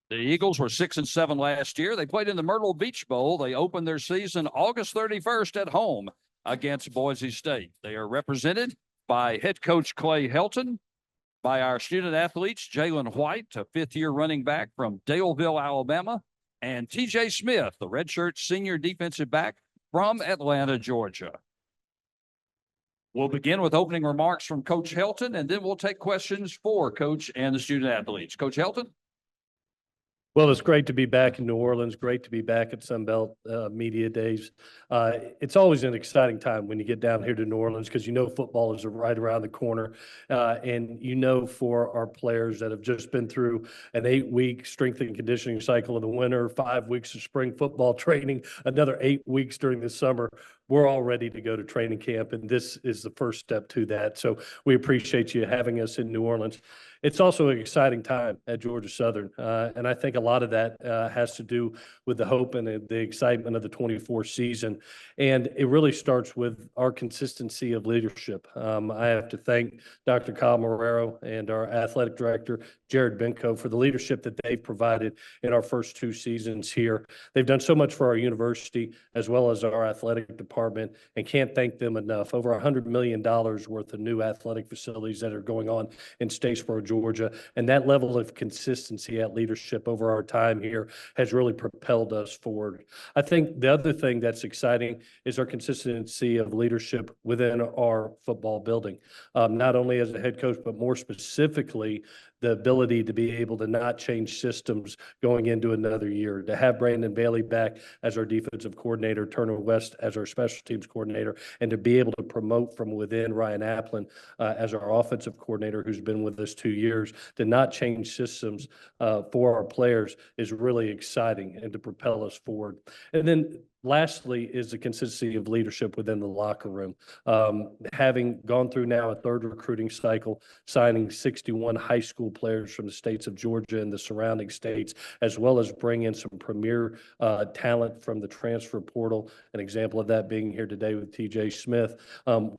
The Eagles were 6-7 last year. They played in the Myrtle Beach Bowl. They opened their season August 31st at home against Boise State. They are represented by head coach Clay Helton, by our student athletes, Jalen White, a fifth-year running back from Daleville, Alabama, and TJ Smith, the redshirt senior defensive back from Atlanta, Georgia. We'll begin with opening remarks from Coach Helton, and then we'll take questions for Coach and the student athletes. Coach Helton? Well, it's great to be back in New Orleans. Great to be back at Sunbelt Media Days. It's always an exciting time when you get down here to New Orleans because you know football is right around the corner. And you know for our players that have just been through an 8-week strength and conditioning cycle in the winter, 5 weeks of spring football training, another 8 weeks during the summer, we're all ready to go to training camp, and this is the first step to that. So we appreciate you having us in New Orleans. It's also an exciting time at Georgia Southern, and I think a lot of that has to do with the hope and the excitement of the 24 season, and it really starts with our consistency of leadership. I have to thank Dr. Kyle Marrero and our athletic director, Jared Benko, for the leadership that they've provided in our first 2 seasons here. They've done so much for our university as well as our athletic department, and can't thank them enough. Over $100 million worth of new athletic facilities that are going on in Statesboro, Georgia, and that level of consistency at leadership over our time here has really propelled us forward. I think the other thing that's exciting is our consistency of leadership within our football building, not only as a head coach, but more specifically, the ability to be able to not change systems going into another year, to have Brandon Bailey back as our defensive coordinator, Turner West as our special teams coordinator, and to be able to promote from within Ryan Applin as our offensive coordinator, who's been with us 2 years, to not change systems for our players is really exciting and to propel us forward. And then lastly is the consistency of leadership within the locker room. Having gone through now a 3rd recruiting cycle, signing 61 high school players from the states of Georgia and the surrounding states, as well as bring in some premier talent from the transfer portal, an example of that being here today with TJ Smith.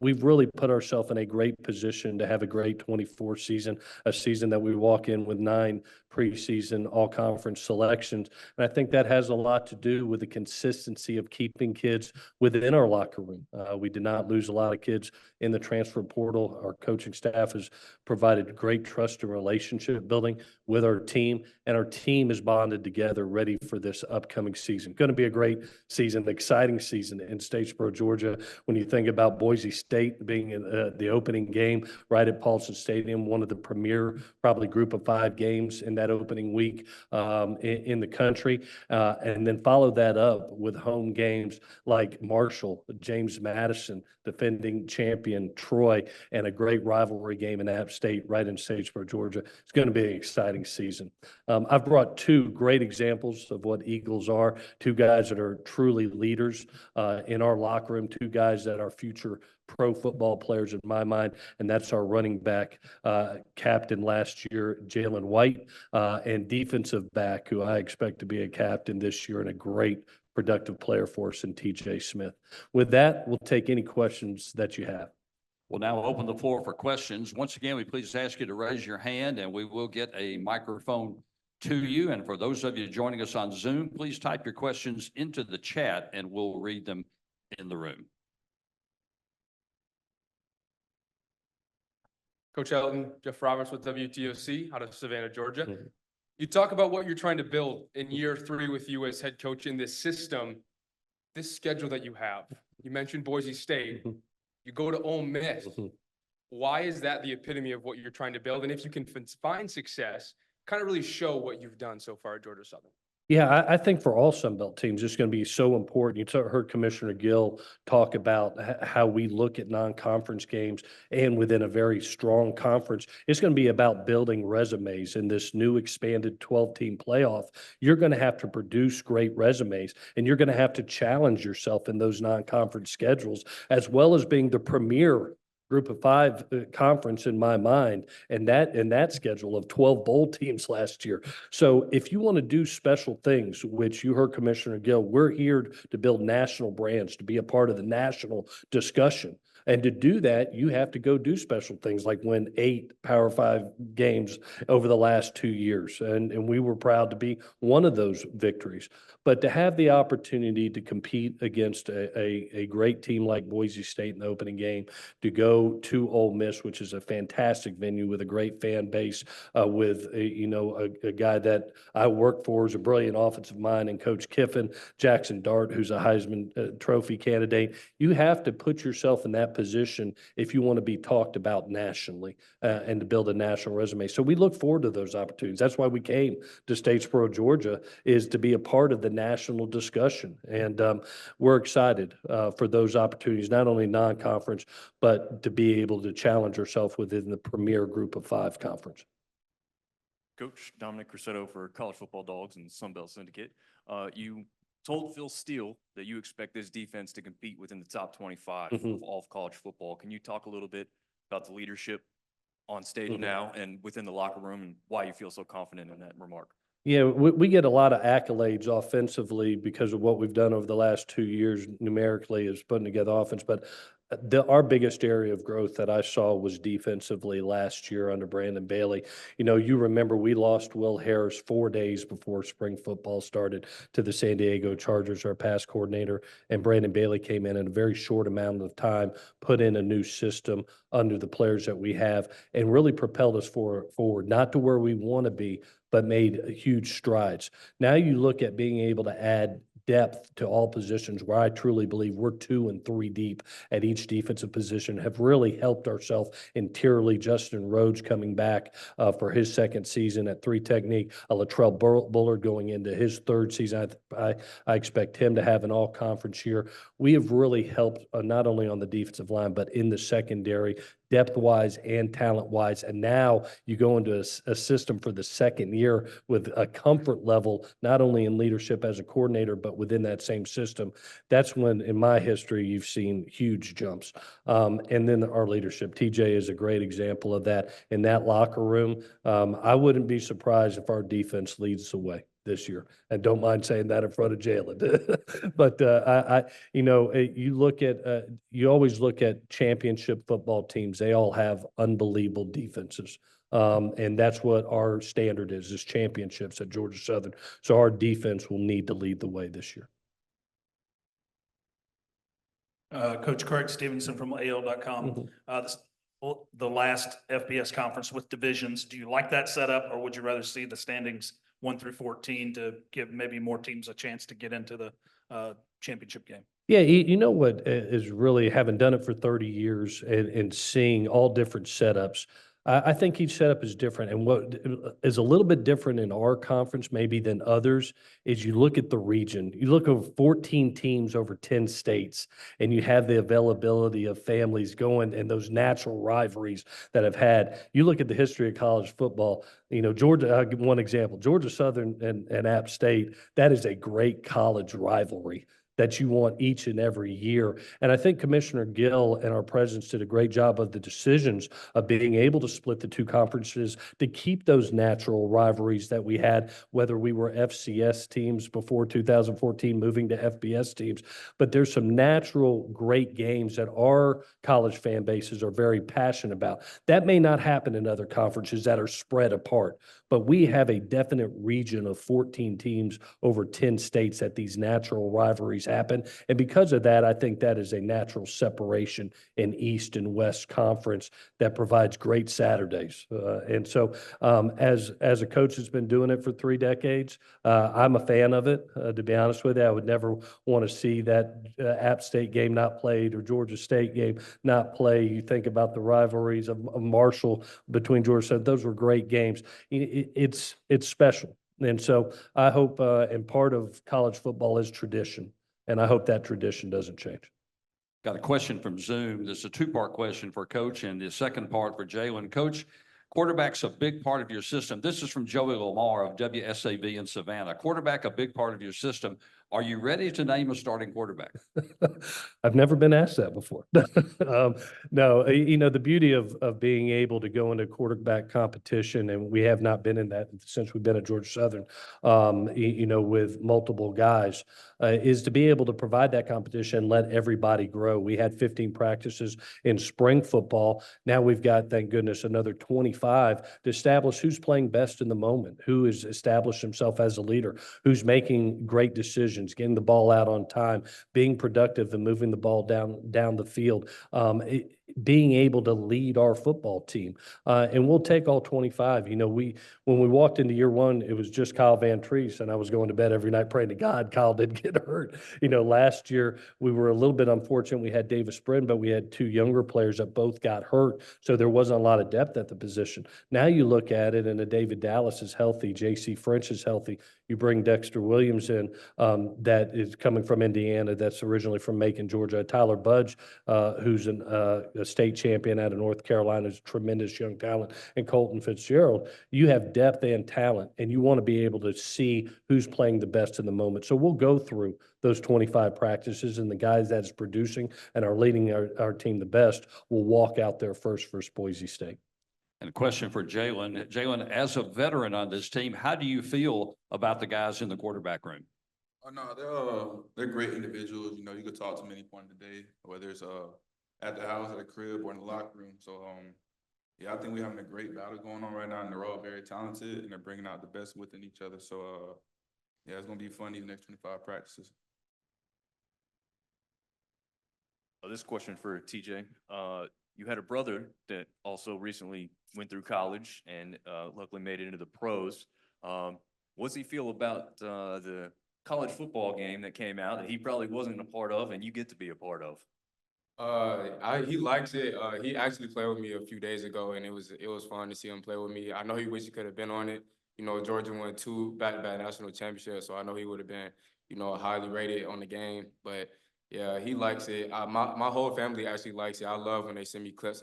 We've really put ourselves in a great position to have a great 24 season, a season that we walk in with 9 preseason all-conference selections. And I think that has a lot to do with the consistency of keeping kids within our locker room. We did not lose a lot of kids in the transfer portal. Our coaching staff has provided great trust and relationship building with our team, and our team is bonded together ready for this upcoming season. Going to be a great season, exciting season in Statesboro, Georgia. When you think about Boise State being in the opening game right at Paulson Stadium, one of the premier probably group of 5 games in that opening week in the country, and then follow that up with home games like Marshall, James Madison, defending champion Troy, and a great rivalry game in App State right in Statesboro, Georgia. It's going to be an exciting season. I've brought 2 great examples of what Eagles are, 2 guys that are truly leaders in our locker room, 2 guys that are future pro football players in my mind, and that's our running back captain last year, Jalen White, and defensive back, who I expect to be a captain this year and a great productive player for us in TJ Smith. With that, we'll take any questions that you have. We'll now open the floor for questions. Once again, we please ask you to raise your hand, and we will get a microphone to you. And for those of you joining us on Zoom, please type your questions into the chat, and we'll read them in the room. Coach Helton, Jeff Roberts with WTOC out of Savannah, Georgia. Mm-hmm. You talk about what you're trying to build in year 3 with you as head coach in this system, this schedule that you have. You mentioned Boise State. Mm-hmm. You go to Ole Miss. Mm-hmm. Why is that the epitome of what you're trying to build? And if you can find success, kind of really show what you've done so far at Georgia Southern. Yeah, I think for all Sunbelt teams, it's going to be so important. You heard Commissioner Gill talk about how we look at non-conference games, and within a very strong conference, it's going to be about building resumes in this new expanded 12-team playoff. You're going to have to produce great resumes, and you're going to have to challenge yourself in those non-conference schedules, as well as being the premier group of 5 conference in my mind, and that schedule of 12 bowl teams last year. So if you want to do special things, which you heard Commissioner Gill, we're here to build national brands, to be a part of the national discussion. And to do that, you have to go do special things like win 8 Power 5 games over the last 2 years. And we were proud to be one of those victories. But to have the opportunity to compete against a great team like Boise State in the opening game, to go to Ole Miss, which is a fantastic venue with a great fan base, with a guy that I work for is a brilliant offensive mind, and Coach Kiffin, Jackson Dart, who's a Heisman Trophy candidate. You have to put yourself in that position if you want to be talked about nationally and to build a national resume. So we look forward to those opportunities. That's why we came to Statesboro, Georgia, is to be a part of the national discussion. And we're excited for those opportunities, not only non-conference, but to be able to challenge ourselves within the premier group of 5 conference. Coach Dominic Crusetto for College Football Dogs and Sunbelt Syndicate. You told Phil Steele that you expect this defense to compete within the top 25 of all of college football. Can you talk a little bit about the leadership on stage now and within the locker room, and why you feel so confident in that remark? Yeah, we get a lot of accolades offensively because of what we've done over the last 2 years numerically is putting together offense. But our biggest area of growth that I saw was defensively last year under Brandon Bailey. You remember we lost Will Harris 4 days before spring football started to the San Diego Chargers, our pass coordinator, and Brandon Bailey came in a very short amount of time, put in a new system under the players that we have, and really propelled us forward, not to where we want to be, but made huge strides. Now you look at being able to add depth to all positions, where I truly believe we're 2 and 3 deep at each defensive position, have really helped ourselves interiorly. Justin Rhodes coming back for his 2nd season at 3 technique, Latrell Bullard going into his 3rd season. I expect him to have an all-conference year. We have really helped not only on the defensive line, but in the secondary, depth-wise and talent-wise. And now you go into a system for the 2nd year with a comfort level, not only in leadership as a coordinator, but within that same system. That's when, in my history, you've seen huge jumps. And then our leadership. TJ is a great example of that. In that locker room, I wouldn't be surprised if our defense leads the way this year. And don't mind saying that in front of Jalen. But you always look at championship football teams. They all have unbelievable defenses. And that's what our standard is championships at Georgia Southern. So our defense will need to lead the way this year. Coach Craig Stevenson from AL.com. The last FBS conference with divisions, do you like that setup, or would you rather see the standings 1 through 14 to give maybe more teams a chance to get into the championship game? Yeah, you know what is really, having done it for 30 years and seeing all different setups, I think each setup is different. And what is a little bit different in our conference maybe than others is you look at the region. You look over 14 teams over 10 states, and you have the availability of families going and those natural rivalries that have had. You look at the history of college football, Georgia, I'll give one example, Georgia Southern and App State, that is a great college rivalry that you want each and every year. And I think Commissioner Gill and our presidents did a great job of the decisions of being able to split the 2 conferences to keep those natural rivalries that we had, whether we were FCS teams before 2014 moving to FBS teams. But there's some natural great games that our college fan bases are very passionate about. That may not happen in other conferences that are spread apart, but we have a definite region of 14 teams over 10 states that these natural rivalries happen. And because of that, I think that is a natural separation in East and West Conference that provides great Saturdays. And so as a coach that's been doing it for 3 decades, I'm a fan of it. To be honest with you, I would never want to see that App State game not played or Georgia State game not play. You think about the rivalries of Marshall between Georgia State. Those were great games. It's special. And so I hope, and part of college football is tradition. And I hope that tradition doesn't change. Got a question from Zoom. This is a 2-part question for Coach, and the second part for Jalen. Coach, quarterback's a big part of your system. This is from Joey Lamar of WSAV in Savannah. Quarterback, a big part of your system. Are you ready to name a starting quarterback? I've never been asked that before. No, you know, the beauty of being able to go into quarterback competition, and we have not been in that since we've been at Georgia Southern, you know, with multiple guys, is to be able to provide that competition, let everybody grow. We had 15 practices in spring football. Now we've got, thank goodness, another 25 to establish who's playing best in the moment, who has established himself as a leader, who's making great decisions, getting the ball out on time, being productive and moving the ball down the field, being able to lead our football team. And we'll take all 25. You know, when we walked into year one, it was just Kyle Van Treese, and I was going to bed every night praying to God Kyle didn't get hurt. You know, last year we were a little bit unfortunate. We had Davis Brin, but we had two younger players that both got hurt, so there wasn't a lot of depth at the position. Now you look at it, and a David Dallas is healthy, J.C. French is healthy. You bring Dexter Williams in, that is coming from Indiana, that's originally from Macon, Georgia. Tyler Budge, who's a state champion out of North Carolina, is a tremendous young talent, and Colton Fitzgerald. You have depth and talent, and you want to be able to see who's playing the best in the moment. So we'll go through those 25 practices, and the guys that's producing and are leading our team the best will walk out there first versus Boise State. And a question for Jalen. Jalen, as a veteran on this team, how do you feel about the guys in the quarterback room? Oh, no, they're great individuals. You know, you could talk to them any point of the day, whether it's at the house, at the crib, or in the locker room. So, yeah, I think we're having a great battle going on right now, and they're all very talented, and they're bringing out the best within each other. So, yeah, it's going to be fun these next 25 practices. This question for TJ. You had a brother that also recently went through college and luckily made it into the pros. What's he feel about the college football game that came out that he probably wasn't a part of and you get to be a part of? He likes it. He actually played with me a few days ago, and it was fun to see him play with me. I know he wished he could have been on it. You know, Georgia won 2 back-to-back national championships, so I know he would have been, you know, highly rated on the game. But yeah, he likes it. My whole family actually likes it. I love when they send me clips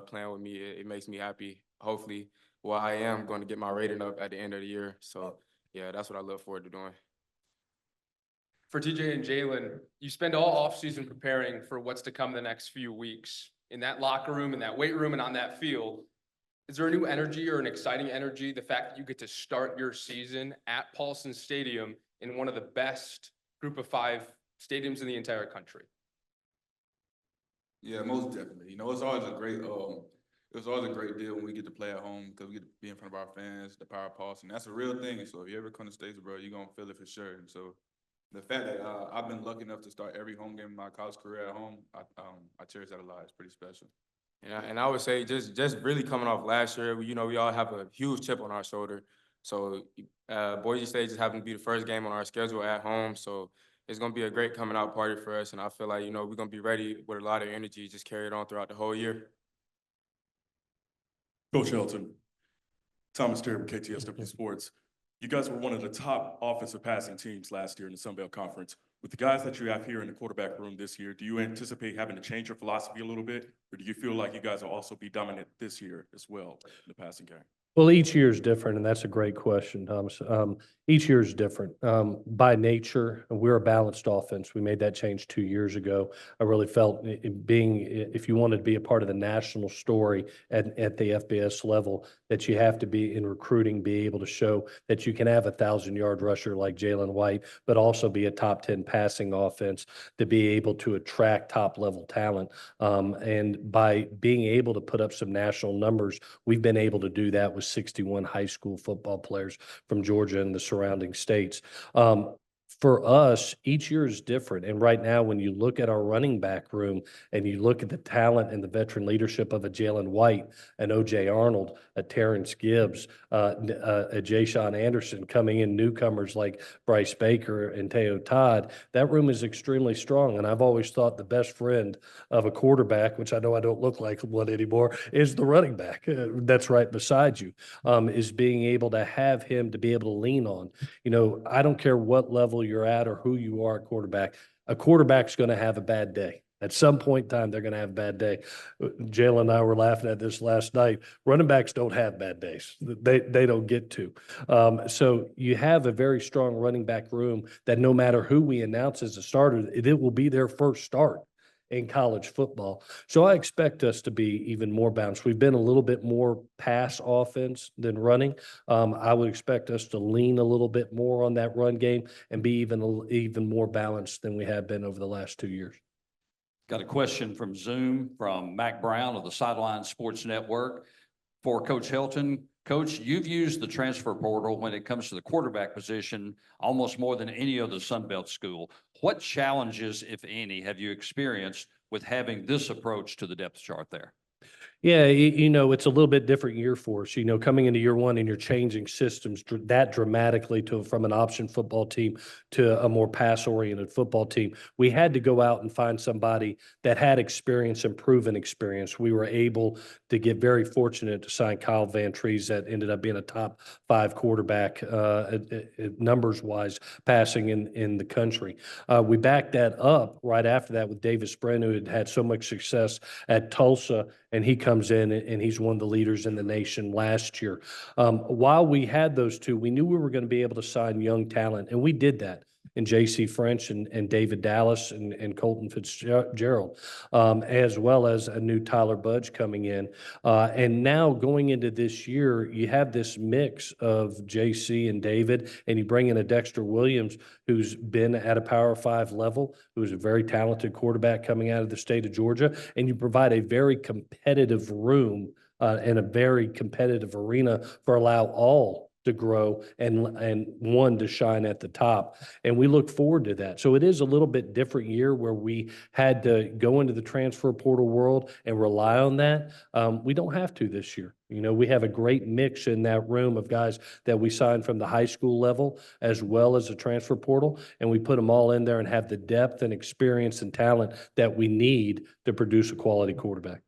playing with me. It makes me happy. Hopefully, well, I am going to get my rating up at the end of the year. So yeah, that's what I look forward to doing. For TJ and Jalen, you spend all offseason preparing for what's to come the next few weeks in that locker room, in that weight room, and on that field. Is there a new energy or an exciting energy? The fact that you get to start your season at Paulson Stadium in one of the best group of 5 stadiums in the entire country. Yeah, most definitely. You know, it's always a great deal when we get to play at home because we get to be in front of our fans, the power pulse, and that's a real thing. So if you ever come to States, bro, you're gonna feel it for sure. And so the fact that I've been lucky enough to start every home game in my college career at home, I cherish that a lot. It's pretty special. And I would say just really coming off last year, you know, we all have a huge chip on our shoulder. So Boise State just happened to be the first game on our schedule at home. So it's going to be a great coming out party for us. And I feel like, you know, we're going to be ready with a lot of energy, just carry it on throughout the whole year. Coach Helton, Thomas Terry with KTSW Sports. You guys were one of the top offensive passing teams last year in the Sun Belt Conference. With the guys that you have here in the quarterback room this year, do you anticipate having to change your philosophy a little bit? Or do you feel like you guys will also be dominant this year as well in the passing game? Well, each year is different, and that's a great question, Thomas. Each year is different. By nature, we're a balanced offense. We made that change 2 years ago. I really felt if you wanted to be a part of the national story at the FBS level, that you have to be in recruiting, be able to show that you can have a 1,000-yard rusher like Jalen White, but also be a top 10 passing offense to be able to attract top-level talent. And by being able to put up some national numbers, we've been able to do that with 61 high school football players from Georgia and the surrounding states. For us, each year is different. And right now, when you look at our running back room and you look at the talent and the veteran leadership of a Jalen White, an O.J. Arnold, a Terrence Gibbs, a Ja'Shawn Anderson coming in, newcomers like Bryce Baker and Teo Todd, that room is extremely strong. And I've always thought the best friend of a quarterback, which I know I don't look like one anymore, is the running back that's right beside you, is being able to have him to be able to lean on. You know, I don't care what level you're at or who you are at quarterback. A quarterback's going to have a bad day. At some point in time, they're going to have a bad day. Jalen and I were laughing at this last night. Running backs don't have bad days. They don't get to. So you have a very strong running back room that no matter who we announce as a starter, it will be their first start in college football. So I expect us to be even more balanced. We've been a little bit more pass offense than running. I would expect us to lean a little bit more on that run game and be even more balanced than we have been over the last 2 years. Got a question from Zoom from Mac Brown of the Sideline Sports Network for Coach Helton. Coach, you've used the transfer portal when it comes to the quarterback position almost more than any other Sun Belt school. What challenges, if any, have you experienced with having this approach to the depth chart there? Yeah, it's a little bit different year for us. Coming into year one and you're changing systems that dramatically from an option football team to a more pass-oriented football team. We had to go out and find somebody that had experience and proven experience. We were able to get very fortunate to sign Kyle Van Trees that ended up being a top 5 quarterback numbers-wise passing in the country. We backed that up right after that with Davis Brin, who had so much success at Tulsa, and he comes in and he's one of the leaders in the nation last year. While we had those two, we knew we were going to be able to sign young talent, and we did that in J.C. French and David Dallas and Colton Fitzgerald, as well as a new Tyler Budge coming in. And now going into this year, you have this mix of J.C. and David, and you bring in a Dexter Williams who's been at a Power 5 level, who's a very talented quarterback coming out of the state of Georgia, and you provide a very competitive room and a very competitive arena for allow all to grow and one to shine at the top. And we look forward to that. So it is a little bit different year where we had to go into the transfer portal world and rely on that. We don't have to this year. We have a great mix in that room of guys that we signed from the high school level as well as the transfer portal. And we put them all in there and have the depth and experience and talent that we need to produce a quality quarterback.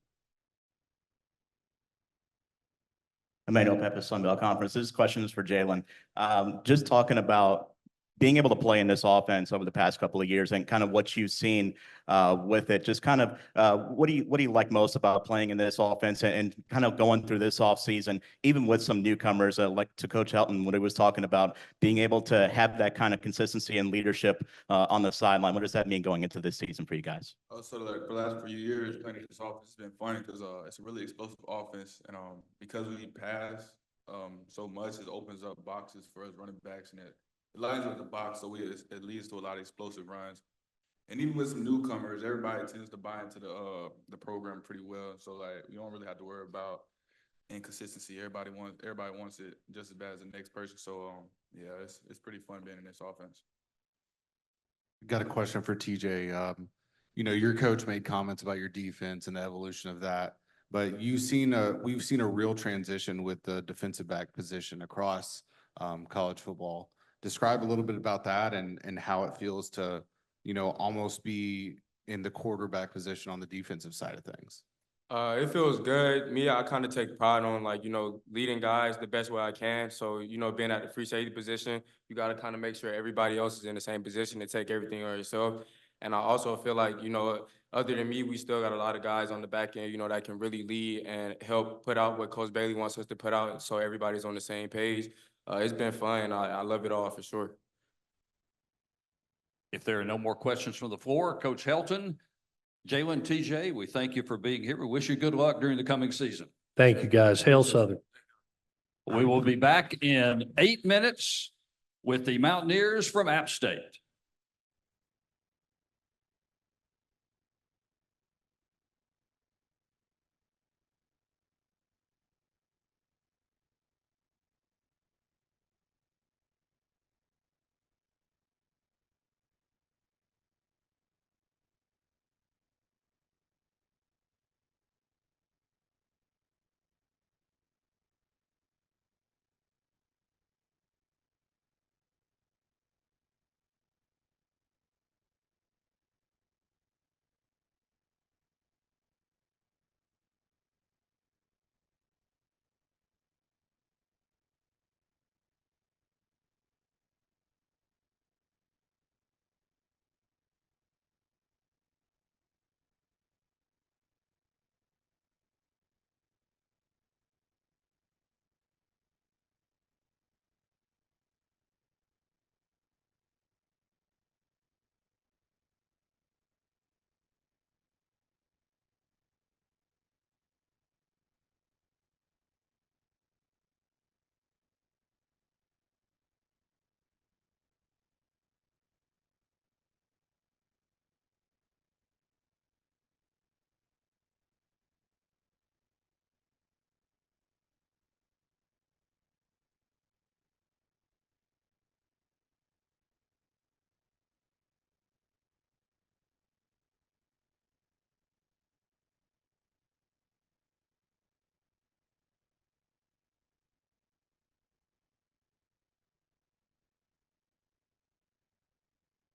Emmanuel Peppers, Sun Belt Conference. This question is for Jalen. Just talking about being able to play in this offense over the past couple of years and kind of what you've seen with it. Just kind of what do you like most about playing in this offense and kind of going through this offseason, even with some newcomers like to Coach Helton, what he was talking about, being able to have that kind of consistency and leadership on the sideline. What does that mean going into this season for you guys? So like for the last few years playing in this offense has been fun because it's a really explosive offense, and because we pass so much, it opens up boxes for us running backs, and it lines up the box, so it leads to a lot of explosive runs. And even with some newcomers, everybody tends to buy into the program pretty well. So like we don't really have to worry about inconsistency. Everybody wants it just as bad as the next person. So yeah, it's pretty fun being in this offense. Got a question for TJ. Your coach made comments about your defense and the evolution of that, but we've seen a real transition with the defensive back position across college football. Describe a little bit about that and how it feels to, almost be in the quarterback position on the defensive side of things. It feels good. I kind of take pride on leading guys the best way I can. So, being at the free safety position, you got to kind of make sure everybody else is in the same position to take everything on yourself. And I also feel like, other than me, we still got a lot of guys on the back end, that can really lead and help put out what Coach Bailey wants us to put out so everybody's on the same page. It's been fun. I love it all for sure. If there are no more questions from the floor, Coach Helton, Jalen, TJ, we thank you for being here. We wish you good luck during the coming season. Thank you, guys. Hail Southern. We will be back in 8 minutes with the Mountaineers from App State.